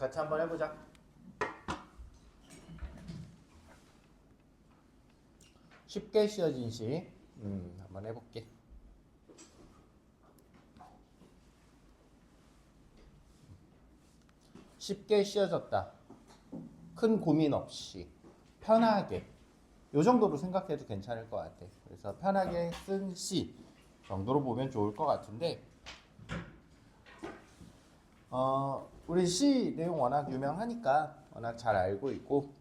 같이 한번 해보자. 쉽게 씌어진 시. 한번 해볼게. 쉽게 씌어졌다. 큰 고민 없이 편하게. 요 정도로 생각해도 괜찮을 것 같아. 그래서 편하게 쓴 시 정도로 보면 좋을 것 같은데, 우리 시 내용 워낙 유명하니까 워낙 잘 알고 있고,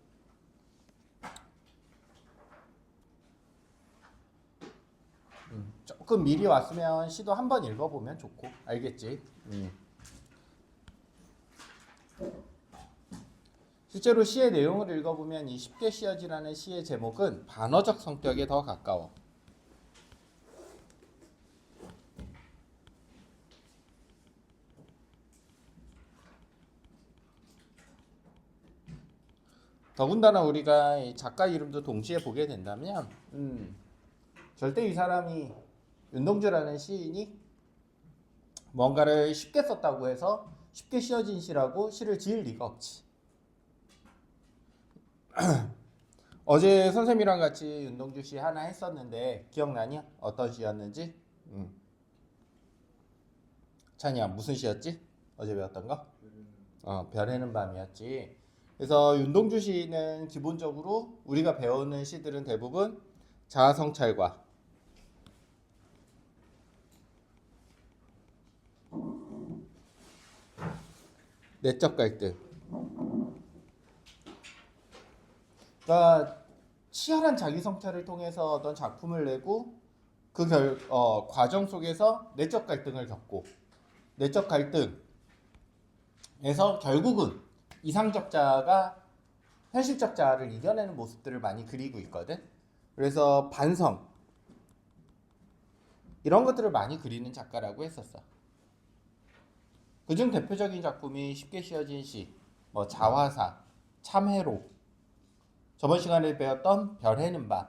조금 미리 왔으면 시도 한번 읽어보면 좋고, 알겠지? 실제로 시의 내용을 읽어보면 이 쉽게 씌어지라는 시의 제목은 반어적 성격에 더 가까워. 더군다나 우리가 이 작가 이름도 동시에 보게 된다면 절대 이 사람이 윤동주라는 시인이 뭔가를 쉽게 썼다고 해서 쉽게 씌어진 시라고 시를 지을 리가 없지. 어제 선생님이랑 같이 윤동주 시 하나 했었는데 기억나냐? 어떤 시였는지? 찬이야, 무슨 시였지? 어제 배웠던 거? 별에는 밤이었지. 그래서 윤동주 시는 기본적으로 우리가 배우는 시들은 대부분 자아성찰과 내적 갈등, 그러니까 치열한 자기성찰을 통해서 어떤 작품을 내고 그 과정 속에서 내적 갈등을 겪고 내적 갈등에서 결국은 이상적 자가 현실적 자를 이겨내는 모습들을 많이 그리고 있거든. 그래서 반성 이런 것들을 많이 그리는 작가라고 했었어. 그중 대표적인 작품이 쉽게 씌어진 시, 뭐 자화사, 참회로, 저번 시간에 배웠던 별해는 밤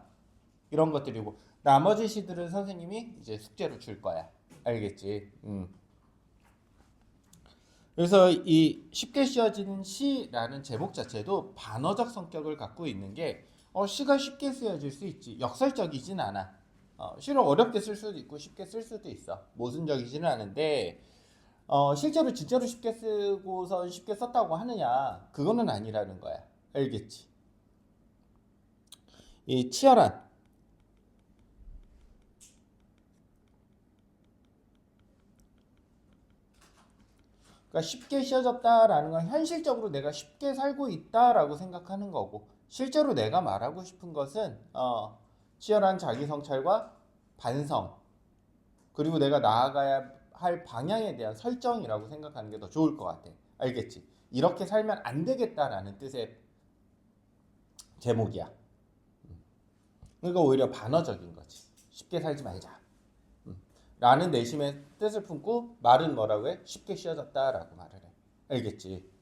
이런 것들이고, 나머지 시들은 선생님이 이제 숙제로 줄 거야. 알겠지? 그래서 이 쉽게 씌어지는 시라는 제목 자체도 반어적 성격을 갖고 있는 게 시가 쉽게 쓰여질 수 있지. 역설적이진 않아. 시를 어렵게 쓸 수도 있고 쉽게 쓸 수도 있어. 모순적이지는 않은데 실제로 진짜로 쉽게 쓰고선 쉽게 썼다고 하느냐, 그거는 아니라는 거야. 알겠지? 이 치열한 그러니까 쉽게 씌어졌다라는 건 현실적으로 내가 쉽게 살고 있다라고 생각하는 거고, 실제로 내가 말하고 싶은 것은 치열한 자기 성찰과 반성, 그리고 내가 나아가야 할 방향에 대한 설정이라고 생각하는 게 더 좋을 것 같아. 알겠지? 이렇게 살면 안 되겠다라는 뜻의 제목이야. 그러니까 오히려 반어적인 거지. 쉽게 살지 말자 라는 내심의 뜻을 품고 말은 뭐라고 해? 쉽게 씌어졌다라고 말을 해. 알겠지?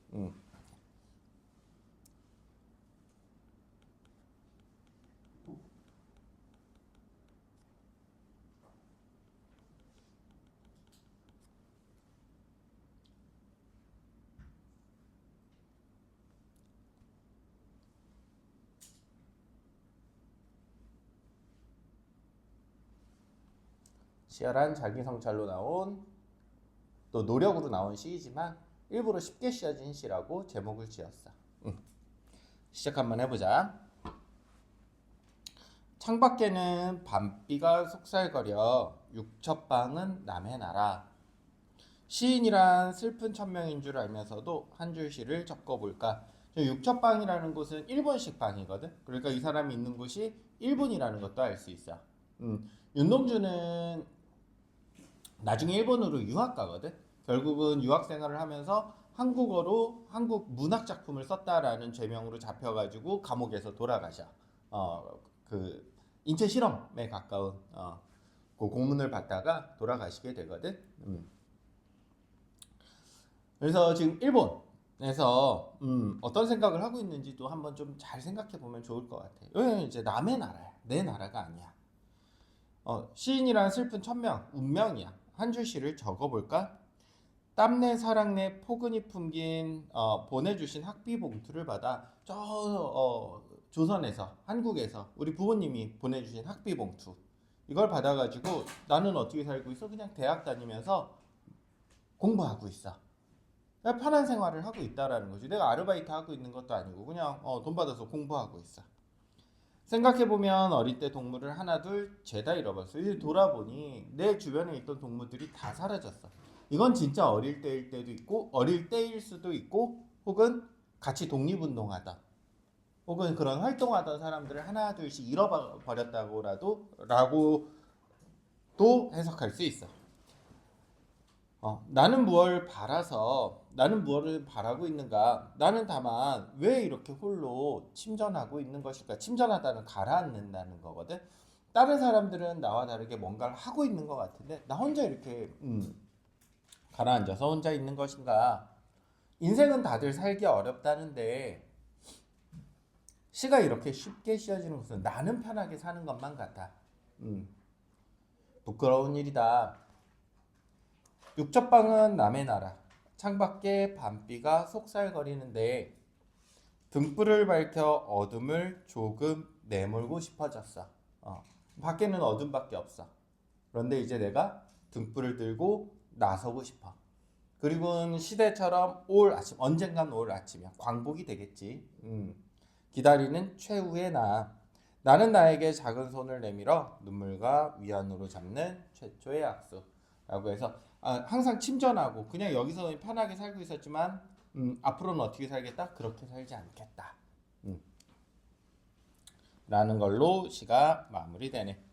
치열한 자기 성찰로 나온, 또 노력으로 나온 시이지만 일부러 쉽게 씌어진 시라고 제목을 지었어. 시작 한번 해보자. 창밖에는 밤비가 속살거려 육첩방은 남의 나라. 시인이란 슬픈 천명인 줄 알면서도 한 줄 시를 적어볼까. 육첩방이라는 곳은 일본식 방이거든. 그러니까 이 사람이 있는 곳이 일본이라는 것도 알 수 있어. 윤동주는 나중에 일본으로 유학 가거든. 결국은 유학 생활을 하면서 한국어로 한국 문학 작품을 썼다라는 죄명으로 잡혀가지고 감옥에서 돌아가셔. 그 인체 실험에 가까운 그 공문을 받다가 돌아가시게 되거든. 그래서 지금 일본에서 어떤 생각을 하고 있는지도 한번 좀 잘 생각해 보면 좋을 것 같아. 여기는 이제 남의 나라야, 내 나라가 아니야. 시인이란 슬픈 천명, 운명이야. 한 줄 시를 적어볼까? 땀내 사랑내 포근히 품긴 보내주신 학비 봉투를 받아 조선에서 한국에서 우리 부모님이 보내주신 학비 봉투 이걸 받아가지고 나는 어떻게 살고 있어? 그냥 대학 다니면서 공부하고 있어. 그냥 편한 생활을 하고 있다라는 거지. 내가 아르바이트 하고 있는 것도 아니고 그냥 돈 받아서 공부하고 있어. 생각해보면 어릴 때 동물을 하나 둘 죄다 잃어버렸어. 이제 돌아보니 내 주변에 있던 동물들이 다 사라졌어. 이건 진짜 어릴 때일 때도 있고 어릴 때일 수도 있고 혹은 같이 독립운동하던 혹은 그런 활동하던 사람들을 하나 둘씩 잃어버렸다고라도 해석할 수 있어. 나는 무엇을 바라서 나는 무엇을 바라고 있는가? 나는 다만 왜 이렇게 홀로 침전하고 있는 것일까? 침전하다는 가라앉는다는 거거든. 다른 사람들은 나와 다르게 뭔가를 하고 있는 것 같은데 나 혼자 이렇게 가라앉아서 혼자 있는 것인가? 인생은 다들 살기 어렵다는데 시가 이렇게 쉽게 씌어지는 것은 나는 편하게 사는 것만 같아. 부끄러운 일이다. 육첩방은 남의 나라. 창밖에 밤비가 속살거리는데 등불을 밝혀 어둠을 조금 내몰고 싶어졌어. 밖에는 어둠밖에 없어. 그런데 이제 내가 등불을 들고 나서고 싶어. 그리고는 시대처럼 올 아침, 언젠간 올 아침이야. 광복이 되겠지. 기다리는 최후의 나. 나는 나에게 작은 손을 내밀어 눈물과 위안으로 잡는 최초의 약속. 라고 해서 항상 침전하고 그냥 여기서 편하게 살고 있었지만 앞으로는 어떻게 살겠다? 그렇게 살지 않겠다. 라는 걸로 시가 마무리되네.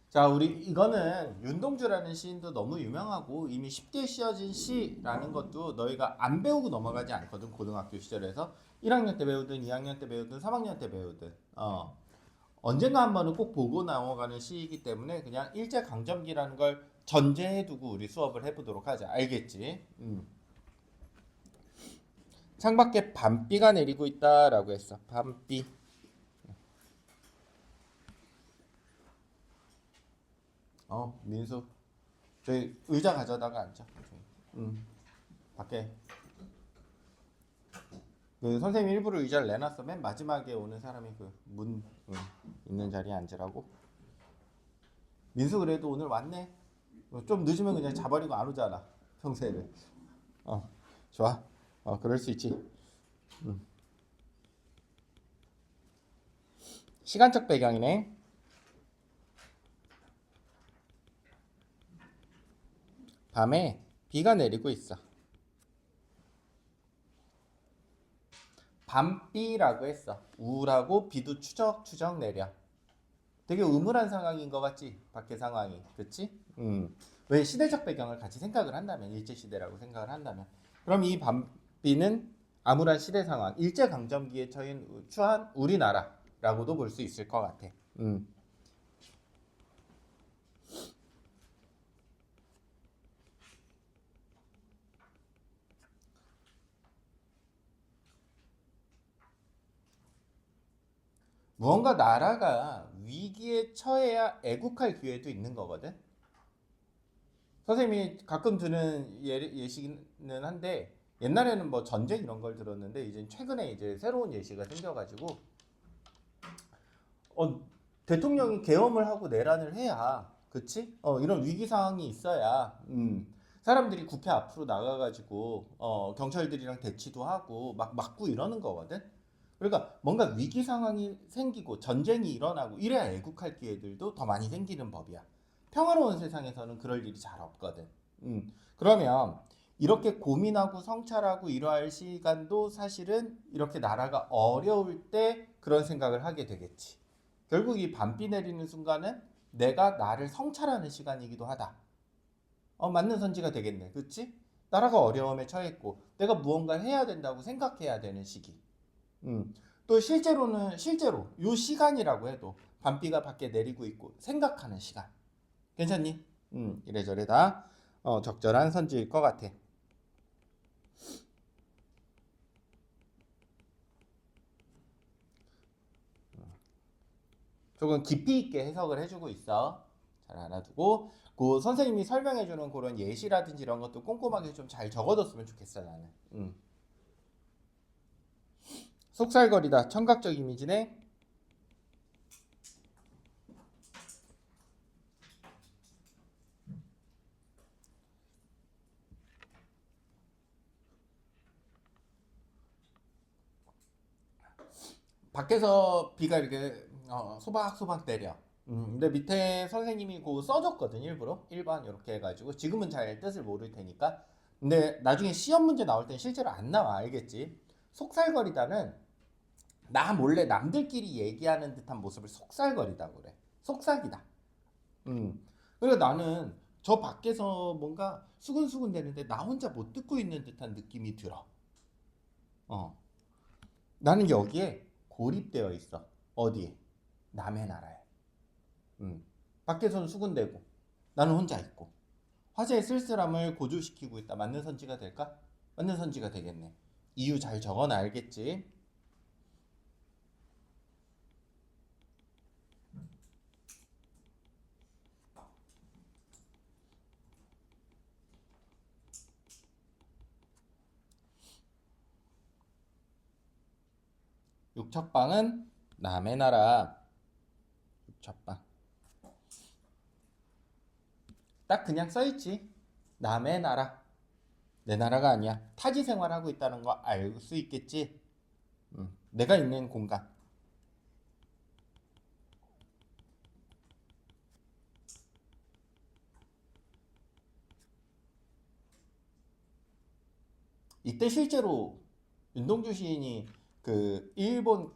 자, 우리 이거는 윤동주라는 시인도 너무 유명하고 이미 쉽게 씌어진 시라는 것도 너희가 안 배우고 넘어가지 않거든. 고등학교 시절에서 1학년 때 배우든 2학년 때 배우든 3학년 때 배우든 언젠가 한 번은 꼭 보고 넘어가는 시이기 때문에 그냥 일제강점기라는 걸 전제해두고 우리 수업을 해보도록 하자. 알겠지? 창밖에 밤비가 내리고 있다라고 했어. 밤비. 민수. 저희 의자 가져다가 앉아. 밖에. 그 선생님 일부러 의자를 내놨어. 맨 마지막에 오는 사람이 그 문 있는 자리에 앉으라고. 민수 그래도 오늘 왔네. 좀 늦으면 그냥 자버리고 안 오잖아. 평소에는. 좋아. 그럴 수 있지. 시간적 배경이네. 밤에 비가 내리고 있어. 밤비라고 했어. 우울하고 비도 추적추적 내려. 되게 음울한 상황인 것 같지? 밖에 상황이. 그치? 왜 시대적 배경을 같이 생각을 한다면, 일제시대라고 생각을 한다면. 그럼 이 밤비는 암울한 시대 상황, 일제강점기에 처한 우리나라라고도 볼 수 있을 것 같아. 무언가 나라가 위기에 처해야 애국할 기회도 있는 거거든. 선생님이 가끔 드는 예시는 한데 옛날에는 뭐 전쟁 이런 걸 들었는데 이제 최근에 이제 새로운 예시가 생겨가지고 대통령이 계엄을 하고 내란을 해야 그치? 이런 위기 상황이 있어야 사람들이 국회 앞으로 나가가지고 경찰들이랑 대치도 하고 막 맞고 이러는 거거든. 그러니까 뭔가 위기 상황이 생기고 전쟁이 일어나고 이래야 애국할 기회들도 더 많이 생기는 법이야. 평화로운 세상에서는 그럴 일이 잘 없거든. 그러면 이렇게 고민하고 성찰하고 이러할 시간도 사실은 이렇게 나라가 어려울 때 그런 생각을 하게 되겠지. 결국 이 밤비 내리는 순간은 내가 나를 성찰하는 시간이기도 하다. 맞는 선지가 되겠네. 그치? 나라가 어려움에 처했고 내가 무언가를 해야 된다고 생각해야 되는 시기. 또 실제로 요 시간이라고 해도 밤비가 밖에 내리고 있고 생각하는 시간. 괜찮니? 이래저래 다 적절한 선지일 것 같아. 조금 깊이 있게 해석을 해주고 있어. 잘 알아두고 그 선생님이 설명해주는 그런 예시라든지 이런 것도 꼼꼼하게 좀 잘 적어뒀으면 좋겠어 나는. 속살거리다 청각적 이미지네. 밖에서 비가 이렇게 소박소박 내려. 근데 밑에 선생님이 그거 써줬거든 일부러 1번 이렇게 해가지고 지금은 잘 뜻을 모를 테니까. 근데 나중에 시험 문제 나올 땐 실제로 안 나와 알겠지? 속살거리다는 나 몰래 남들끼리 얘기하는 듯한 모습을 속살거리다고 그래. 속삭이다. 그리고 나는 저 밖에서 뭔가 수근수근 되는데 나 혼자 못 듣고 있는 듯한 느낌이 들어. 어. 나는 여기에 고립되어 있어. 어디에? 남의 나라에. 밖에서는 수군대고 나는 혼자 있고 화제의 쓸쓸함을 고조시키고 있다. 맞는 선지가 될까? 맞는 선지가 되겠네. 이유 잘 적어놔 알겠지? 육척방은 남의 나라. 육척방 딱 그냥 써있지. 남의 나라. 내 나라가 아니야. 타지 생활하고 있다는 거 알 수 있겠지. 내가 있는 공간. 이때 실제로 윤동주 시인이 그 일본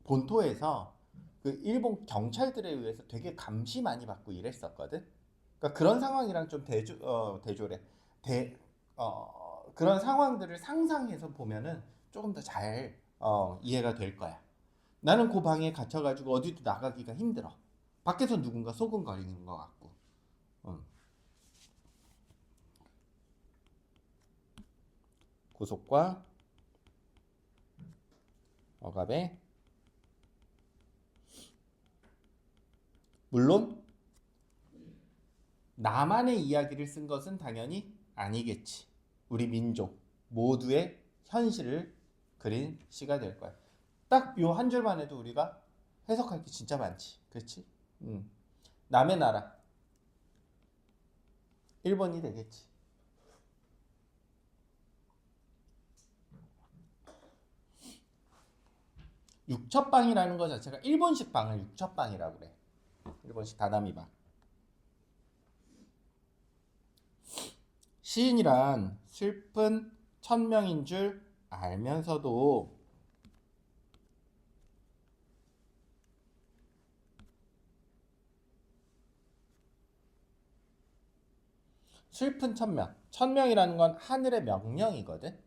본토에서 그 일본 경찰들에 의해서 되게 감시 많이 받고 이랬었거든. 그러니까 그런 상황이랑 좀 대조래. 그런 상황들을 상상해서 보면은 조금 더 잘 이해가 될 거야. 나는 그 방에 갇혀가지고 어디도 나가기가 힘들어. 밖에서 누군가 소근거리는 것 같고. 음. 구속과 억압에 물론 나만의 이야기를 쓴 것은 당연히 아니겠지. 우리 민족 모두의 현실을 그린 시가 될 거야. 딱 요 한 줄만 해도 우리가 해석할 게 진짜 많지. 그렇지? 남의 나라 일본이 되겠지. 육첩방이라는 것 자체가 일본식 방을 육첩방이라고 그래. 일본식 다다미방. 시인이란 슬픈 천명인 줄 알면서도 슬픈 천명. 천명이라는 건 하늘의 명령이거든.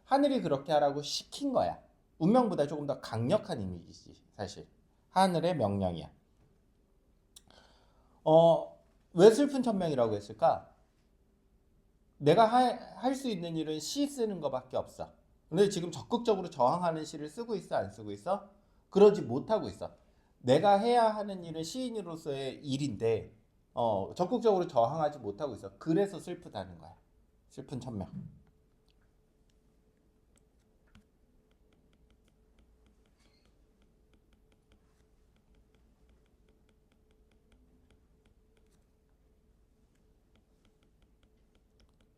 하늘이 그렇게 하라고 시킨 거야. 운명보다 조금 더 강력한 이미지지, 사실. 하늘의 명령이야. 왜 슬픈 천명이라고 했을까? 내가 할 수 있는 일은 시 쓰는 거밖에 없어. 근데 지금 적극적으로 저항하는 시를 쓰고 있어, 안 쓰고 있어? 그러지 못하고 있어. 내가 해야 하는 일은 시인으로서의 일인데, 적극적으로 저항하지 못하고 있어. 그래서 슬프다는 거야. 슬픈 천명.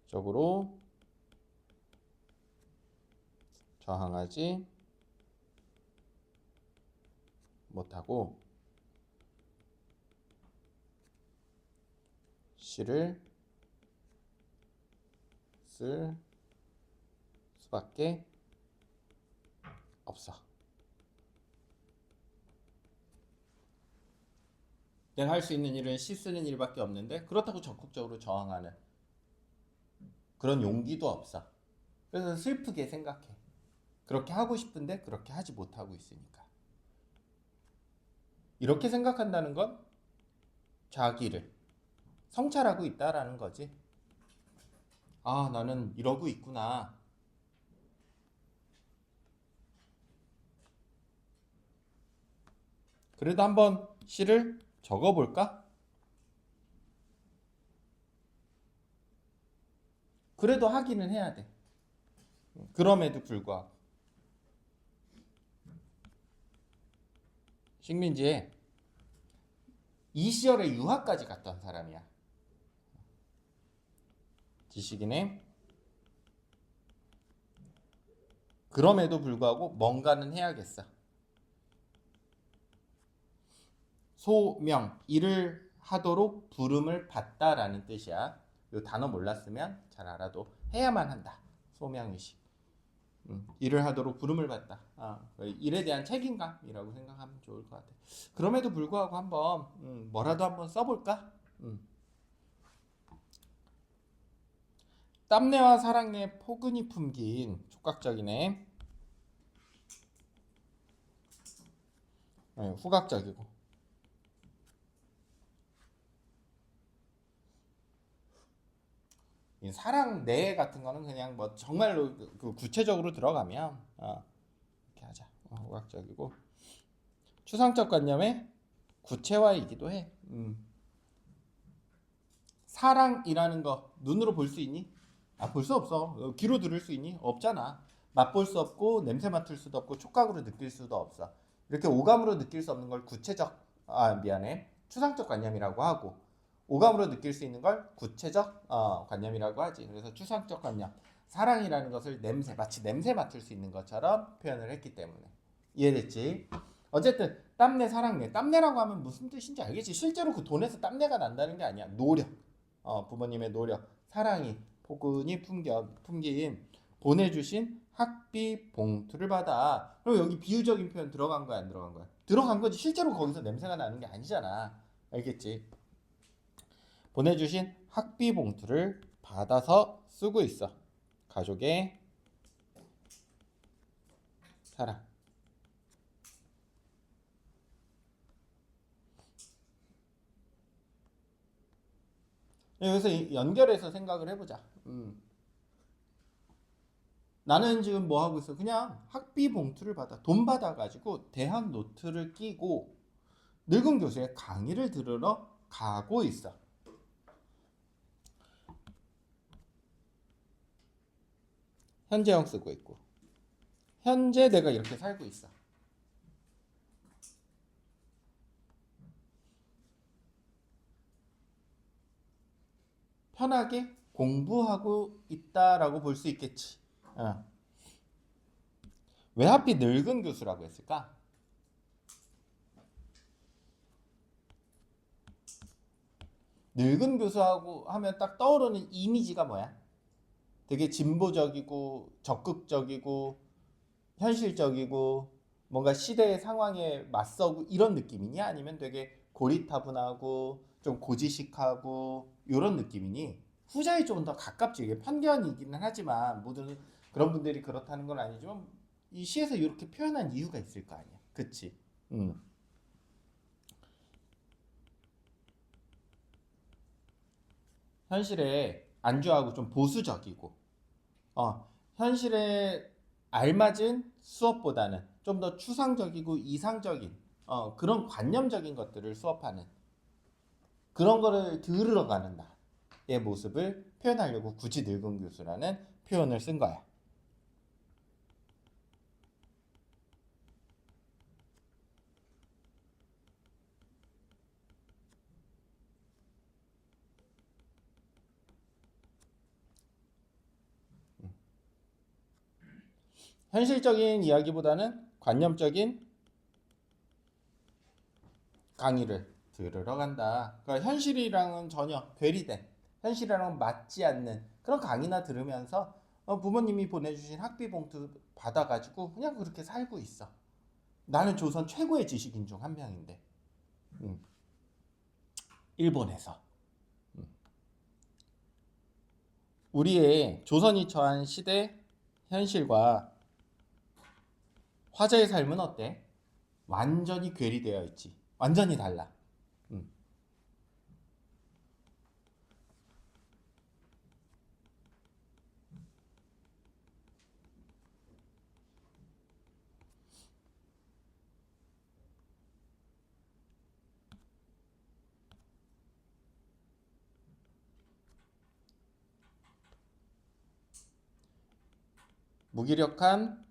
적으로 저항하지 못하고 시를 쓸 수밖에 없어. 내가 할 수 있는 일은 시 쓰는 일밖에 없는데 그렇다고 적극적으로 저항하는 그런 용기도 없어. 그래서 슬프게 생각해. 그렇게 하고 싶은데 그렇게 하지 못하고 있으니까. 이렇게 생각한다는 건 자기를 성찰하고 있다라는 거지. 아, 나는 이러고 있구나. 그래도 한번 시를 적어볼까? 그래도 하기는 해야 돼. 그럼에도 불구하고 식민지에 이 시절에 유학까지 갔던 사람이야. 지식인의 그럼에도 불구하고 뭔가는 해야겠어. 소명, 일을 하도록 부름을 받다라는 뜻이야. 이 단어 몰랐으면 잘 알아도 해야만 한다. 소명의식. 일을 하도록 부름을 받다. 일에 대한 책임감이라고 생각하면 좋을 것 같아. 그럼에도 불구하고 한번 뭐라도 한번 써볼까? 땀내와 사랑내 포근히 품긴 촉각적이네. 후각적이고. 이 사랑 내 같은 거는 그냥 뭐 정말로 그 구체적으로 들어가면 이렇게 하자. 후각적이고 추상적 관념의 구체화이기도 해. 사랑이라는 거 눈으로 볼 수 있니? 볼 수 없어. 귀로 들을 수 있니? 없잖아. 맛볼 수 없고 냄새 맡을 수도 없고 촉각으로 느낄 수도 없어. 이렇게 오감으로 느낄 수 없는 걸 추상적 관념이라고 하고, 오감으로 느낄 수 있는 걸 구체적 관념이라고 하지. 그래서 추상적 관념, 사랑이라는 것을 마치 냄새 맡을 수 있는 것처럼 표현을 했기 때문에. 이해됐지? 어쨌든 땀내, 사랑내. 땀내라고 하면 무슨 뜻인지 알겠지? 실제로 그 돈에서 땀내가 난다는 게 아니야. 노력. 부모님의 노력, 사랑이 포근히 품긴 보내주신 학비 봉투를 받아. 그럼 여기 비유적인 표현 들어간 거야, 안 들어간 거야? 들어간 거지. 실제로 거기서 냄새가 나는 게 아니잖아. 알겠지? 보내주신 학비 봉투를 받아서 쓰고 있어. 가족의 사랑. 여기서 연결해서 생각을 해보자. 나는 지금 뭐 하고 있어? 그냥 학비 봉투를 돈 받아가지고 대학 노트를 끼고 늙은 교수의 강의를 들으러 가고 있어. 현재형 쓰고 있고. 현재 내가 이렇게 살고 있어. 편하게 공부하고 있다라고 볼 수 있겠지. 왜 하필 늙은 교수라고 했을까? 늙은 교수하고 하면 딱 떠오르는 이미지가 뭐야? 되게 진보적이고 적극적이고 현실적이고 뭔가 시대의 상황에 맞서고 이런 느낌이니? 아니면 되게 고리타분하고 좀 고지식하고 이런 느낌이니? 후자에 조금 더 가깝지. 이게 편견이기는 하지만 모든 그런 분들이 그렇다는 건 아니지만 이 시에서 이렇게 표현한 이유가 있을 거 아니야. 그치? 현실에 안주하고 좀 보수적이고 현실에 알맞은 수업보다는 좀 더 추상적이고 이상적인 그런 관념적인 것들을 수업하는 그런 거를 들으러 가는 나의 모습을 표현하려고 굳이 늙은 교수라는 표현을 쓴 거야. 현실적인 이야기보다는 관념적인 강의를 들으러 간다. 그러니까 현실이랑은 전혀 괴리된, 현실이랑은 맞지 않는 그런 강의나 들으면서 부모님이 보내주신 학비 봉투 받아가지고 그냥 그렇게 살고 있어. 나는 조선 최고의 지식인 중 한 명인데 일본에서 우리의 조선이 처한 시대 현실과 화자의 삶은 어때? 완전히 괴리되어 있지. 완전히 달라. 음. 무기력한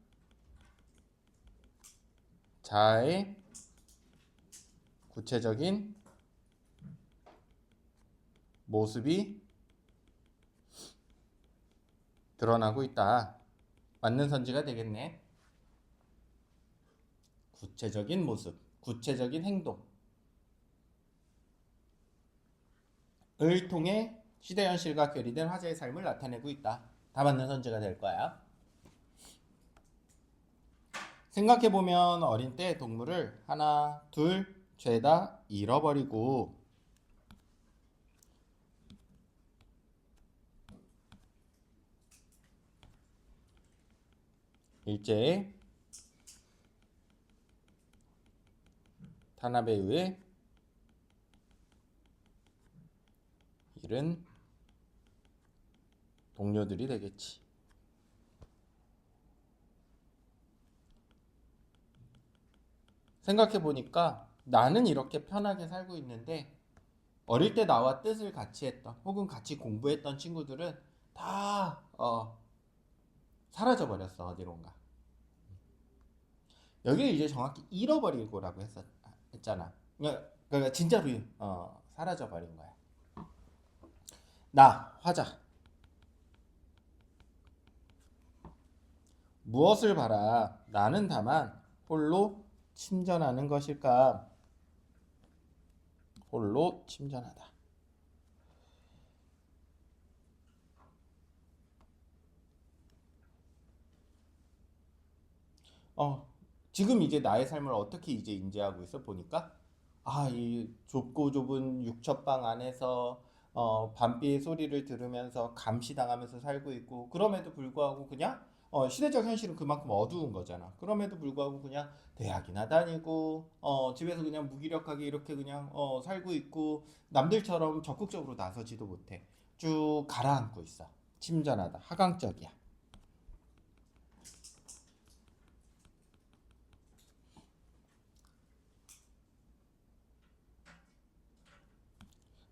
자아의 구체적인 모습이 드러나고 있다. 맞는 선지가 되겠네. 구체적인 모습, 구체적인 행동을 통해 시대 현실과 괴리된 화자의 삶을 나타내고 있다. 다 맞는 선지가 될 거야. 생각해보면 어린 때 동물을 하나, 둘, 죄다 잃어버리고 일제의 탄압에 의해 잃은 동료들이 되겠지. 생각해보니까 나는 이렇게 편하게 살고 있는데 어릴 때 나와 뜻을 같이 했던 혹은 같이 공부했던 친구들은 다 사라져 버렸어. 어디론가. 여기를 이제 정확히 잃어버리고라고 했잖아. 그러니까 진짜로 사라져 버린 거야. 나 화자 무엇을 바라 나는 다만 홀로 침전하는 것일까? 홀로 침전하다. 지금 이제 나의 삶을 어떻게 이제 인지하고 있어 보니까 이 좁고 좁은 육첩방 안에서 밤비의 소리를 들으면서 감시당하면서 살고 있고 그럼에도 불구하고 그냥 시대적 현실은 그만큼 어두운 거잖아. 그럼에도 불구하고 그냥 대학이나 다니고 집에서 그냥 무기력하게 이렇게 그냥 살고 있고 남들처럼 적극적으로 나서지도 못해. 쭉 가라앉고 있어. 침전하다. 하강적이야.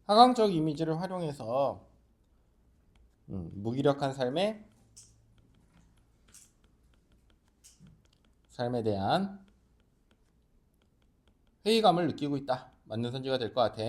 하강적 이미지를 활용해서 무기력한 삶에 대한 회의감을 느끼고 있다. 맞는 선지가 될 것 같아.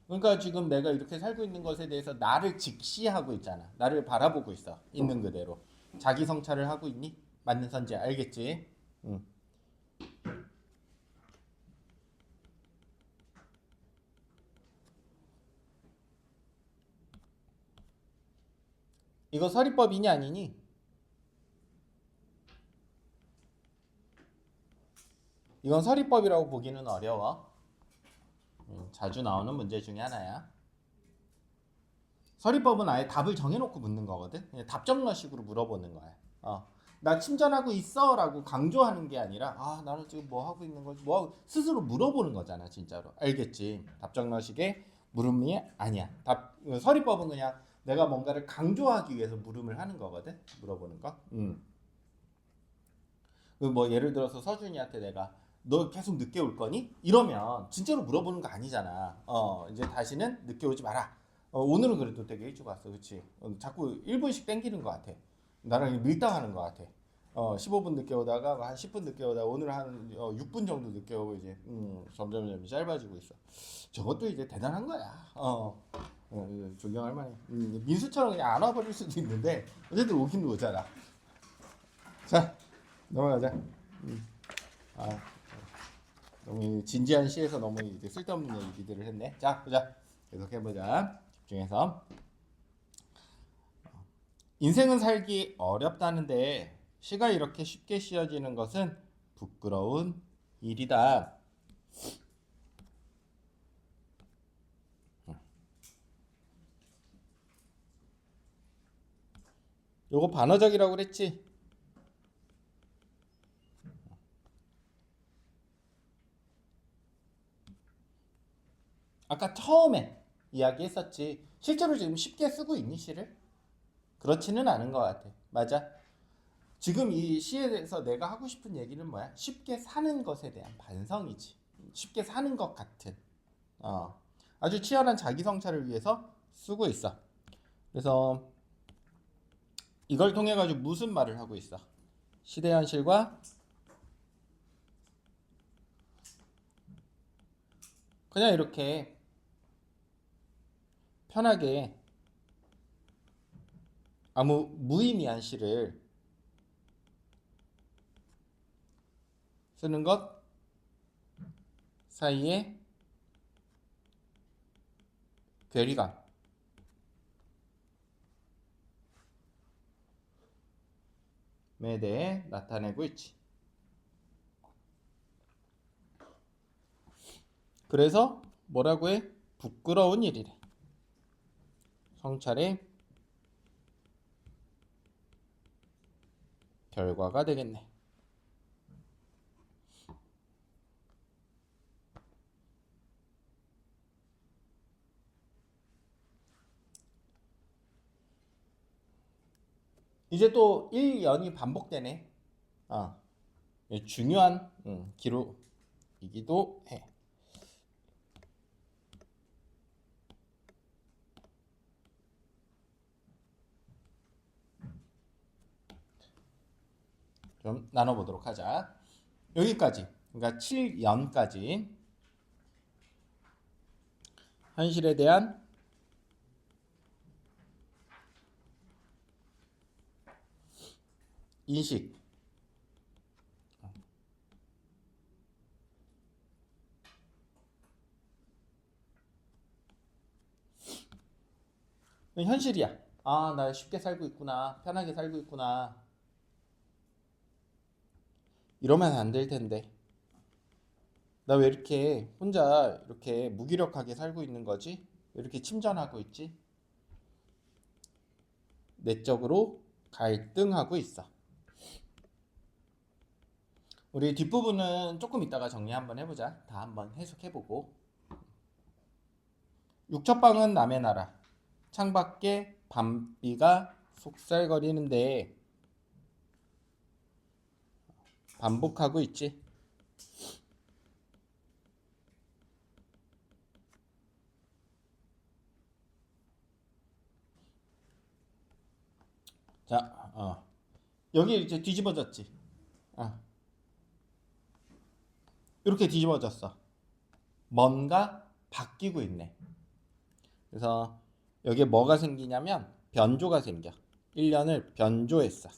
그러니까 지금 내가 이렇게 살고 있는 것에 대해서 나를 직시하고 있잖아. 나를 바라보고 있어. 있는 그대로. 자기 성찰을 하고 있니? 맞는 선지 알겠지? 응. 이거 서리법이니 아니니? 이건 서리법이라고 보기는 어려워. 자주 나오는 문제 중에 하나야. 서리법은 아예 답을 정해놓고 묻는 거거든. 그냥 답정너식으로 물어보는 거야. 나 침전하고 있어라고 강조하는 게 아니라 나는 지금 뭐 하고 있는 거지? 뭐 하고 스스로 물어보는 거잖아, 진짜로. 알겠지? 답정너식의 물음이 아니야. 서리법은 그냥 내가 뭔가를 강조하기 위해서 물음을 하는 거거든. 물어보는 거. 뭐 예를 들어서 서준이한테 내가 너 계속 늦게 올 거니? 이러면 진짜로 물어보는 거 아니잖아. 이제 다시는 늦게 오지 마라. 오늘은 그래도 되게 일찍 왔어, 그렇지? 자꾸 1분씩 땡기는 것 같아. 나랑 밀당하는 것 같아. 15분 늦게 오다가 한 10분 늦게 오다가 오늘 한 6분 정도 늦게 오고 이제 점점 짧아지고 있어. 저것도 이제 대단한 거야. 존경할 만해. 민수처럼 그냥 안 와버릴 수도 있는데 어쨌든 오긴 오잖아. 자, 넘어가자. 너무 진지한 시에서 너무 이제 쓸데없는 얘기들을 했네. 자, 보자. 계속 해보자. 집중해서. 인생은 살기 어렵다는데 시가 이렇게 쉽게 씌어지는 것은 부끄러운 일이다. 요거 반어적이라고 그랬지? 아까 처음에 이야기했었지. 실제로 지금 쉽게 쓰고 있니 시를? 그렇지는 않은 것 같아. 맞아. 지금 이 시에 대해서 내가 하고 싶은 얘기는 뭐야? 쉽게 사는 것에 대한 반성이지. 쉽게 사는 것 같은 아주 치열한 자기 성찰을 위해서 쓰고 있어. 그래서 이걸 통해 가지고 무슨 말을 하고 있어? 시대 현실과 그냥 이렇게 편하게 아무 무의미한 시를 쓰는 것 사이에 괴리감에 대해 나타내고 있지. 그래서 뭐라고 해? 부끄러운 일이래. 성찰의 결과가 되겠네. 이제 또 1년이 반복되네. 중요한 기록이기도 해. 좀 나눠보도록 하자. 여기까지, 그러니까 7년까지 현실에 대한 인식, 현실이야. 나 쉽게 살고 있구나, 편하게 살고 있구나, 이러면 안 될 텐데. 나 왜 이렇게 혼자 이렇게 무기력하게 살고 있는 거지? 왜 이렇게 침전하고 있지? 내적으로 갈등하고 있어. 우리 뒷부분은 조금 이따가 정리 한번 해보자. 다 한번 해석해보고. 육첩방은 남의 나라. 창밖에 밤비가 속살거리는데 반복하고 있지. 자, 여기 이제 뒤집어졌지. 이렇게 뒤집어졌어. 뭔가 바뀌고 있네. 그래서 여기에 뭐가 생기냐면 변조가 생겨. 1년을 변조했어.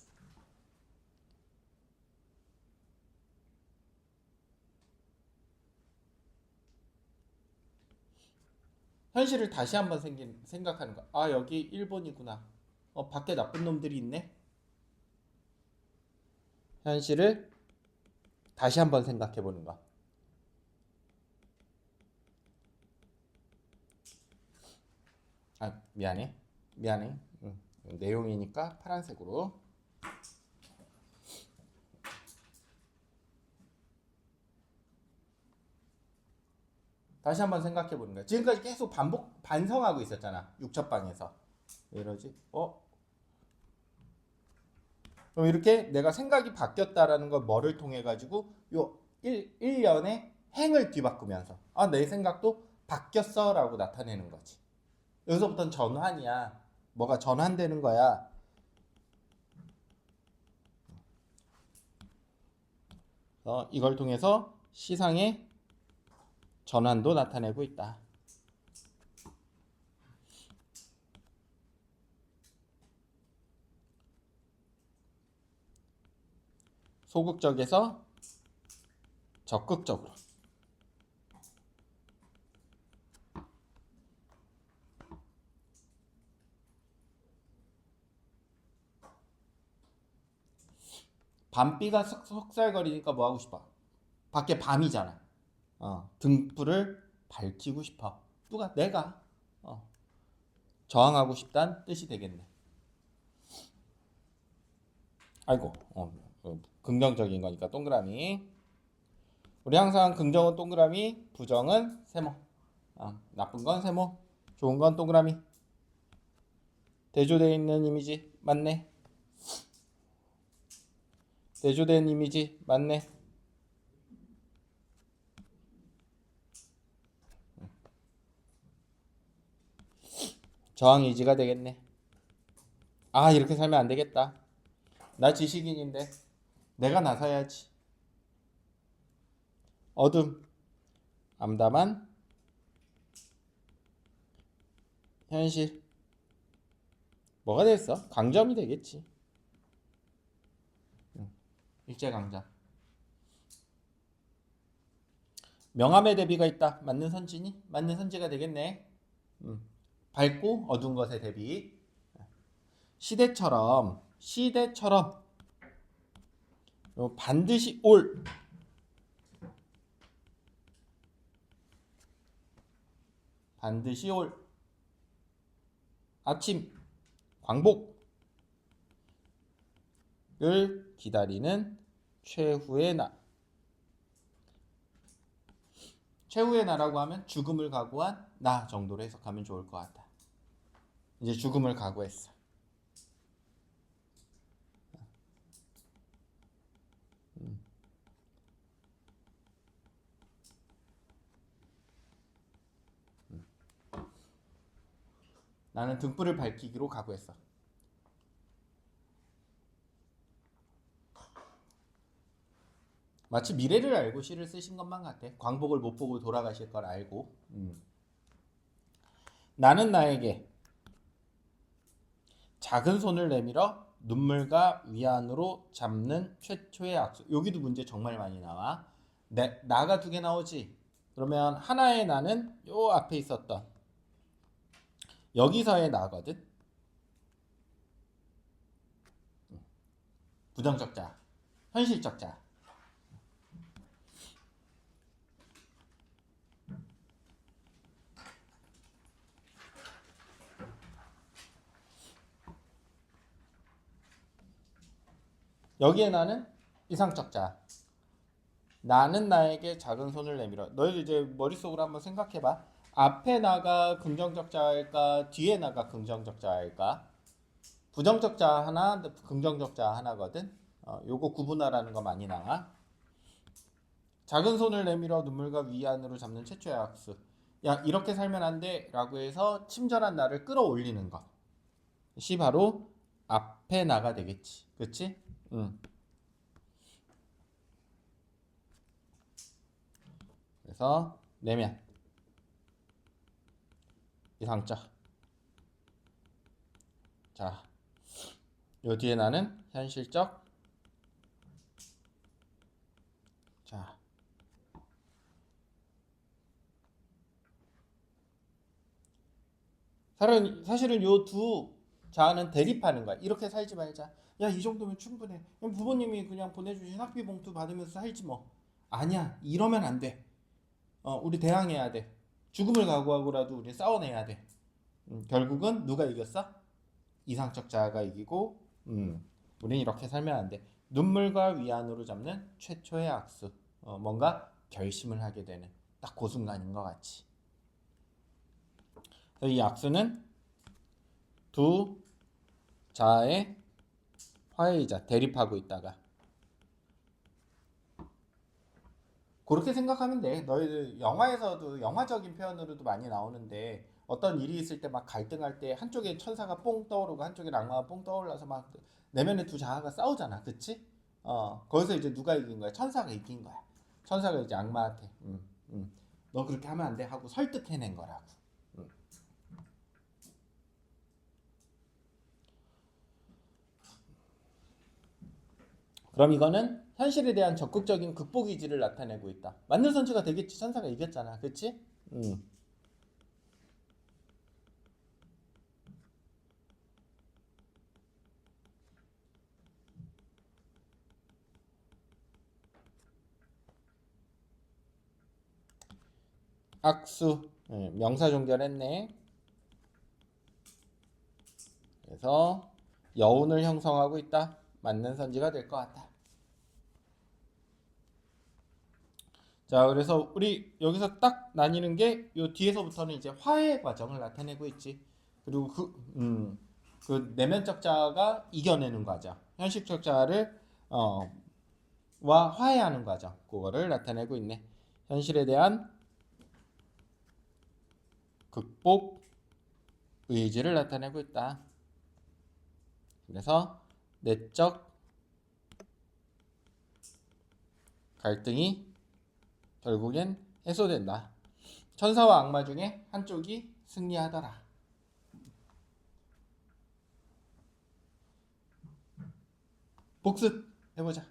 현실을 다시 한번 생각하는 거. 여기 일본이구나. 밖에 나쁜 놈들이 있네. 현실을 다시 한번 생각해 보는 거. 미안해. 내용이니까 파란색으로. 다시 한번 생각해 보는 거야. 지금까지 계속 반성하고 있었잖아. 육첩방에서. 왜 이러지? 그럼 이렇게 내가 생각이 바뀌었다라는 걸 뭐를 통해 가지고 요 1년의 행을 뒤바꾸면서 내 생각도 바뀌었어라고 나타내는 거지. 여기서부터는 전환이야. 뭐가 전환되는 거야. 이걸 통해서 시상의 전환도 나타내고 있다. 소극적에서 적극적으로. 밤비가 속살거리니까 뭐 하고 싶어? 밖에 밤이잖아. 등불을 밝히고 싶어. 누가? 내가. 저항하고 싶다는 뜻이 되겠네. 아이고, 긍정적인 거니까 동그라미. 우리 항상 긍정은 동그라미, 부정은 세모. 나쁜 건 세모, 좋은 건 동그라미. 대조되어 있는 이미지 맞네. 대조된 이미지 맞네. 저항이지가 되겠네. 아, 이렇게 살면 안 되겠다. 나 지식인인데 내가 나서야지. 어둠, 암담한 현실. 뭐가 됐어? 강점이 되겠지. 일제강점. 명암의 대비가 있다. 맞는 선지니? 맞는 선지가 되겠네. 밝고 어두운 것의 대비. 시대처럼 반드시 올. 반드시 올 아침 광복을 기다리는 최후의 날. 최후의 나라고 하면 죽음을 각오한 나 정도로 해석하면 좋을 것 같다. 이제 죽음을 각오했어. 나는 등불을 밝히기로 각오했어. 마치 미래를 알고 시를 쓰신 것만 같아. 광복을 못 보고 돌아가실 걸 알고. 나는 나에게 작은 손을 내밀어 눈물과 위안으로 잡는 최초의 악수. 여기도 문제 정말 많이 나와. 나가 두 개 나오지. 그러면 하나의 나는 요 앞에 있었던 여기서의 나거든. 부정적 자, 현실적 자. 여기에 나는 이상적 자. 나는 나에게 작은 손을 내밀어. 너희들 이제 머릿속으로 한번 생각해봐. 앞에 나가 긍정적 자일까? 뒤에 나가 긍정적 자일까? 부정적 자 하나, 긍정적 자 하나거든. 요거 구분하라는 거 많이 나와. 작은 손을 내밀어 눈물과 위안으로 잡는 최초의 악수. 야, 이렇게 살면 안 돼 라고 해서 친절한 나를 끌어올리는 거. 시 바로 앞에 나가 되겠지. 그치? 응. 그래서 내면 이상적. 자, 요 뒤에 나는 현실적. 자, 사실은 요 두 자아는 대립하는 거야. 이렇게 살지 말자. 야, 이 정도면 충분해. 그럼 부모님이 그냥 보내주신 학비 봉투 받으면서 살지 뭐. 아니야, 이러면 안 돼. 우리 대항해야 돼. 죽음을 각오하고라도 우리 싸워내야 돼. 결국은 누가 이겼어? 이상적 자아가 이기고, 우린 이렇게 살면 안 돼. 눈물과 위안으로 잡는 최초의 악수. 뭔가 결심을 하게 되는 딱 그 순간인 것 같이. 이 악수는 두 자아의 화해이자 대립하고 있다가 그렇게 생각하면 돼. 너희들 영화에서도 영화적인 표현으로도 많이 나오는데 어떤 일이 있을 때 막 갈등할 때 한쪽에 천사가 뽕 떠오르고 한쪽에 악마가 뽕 떠올라서 막 내면의 두 자아가 싸우잖아. 그치? 거기서 이제 누가 이긴 거야? 천사가 이긴 거야. 천사가 이제 악마한테 너 그렇게 하면 안 돼 하고 설득해낸 거라고. 그럼 이거는 현실에 대한 적극적인 극복 의지를 나타내고 있다. 맞는 선지가 되겠지. 천사가 이겼잖아. 그치? 악수. 명사 종결했네. 그래서 여운을 형성하고 있다. 맞는 선지가 될 것 같다. 자, 그래서 우리 여기서 딱 나뉘는 게 요 뒤에서부터는 이제 화해 과정을 나타내고 있지. 그리고 그 내면적 자가 이겨내는 과정, 현실적 자를 와 화해하는 과정, 그거를 나타내고 있네. 현실에 대한 극복 의지를 나타내고 있다. 그래서 내적 갈등이 결국엔 해소된다. 천사와 악마 중에 한쪽이 승리하더라. 복습 해보자.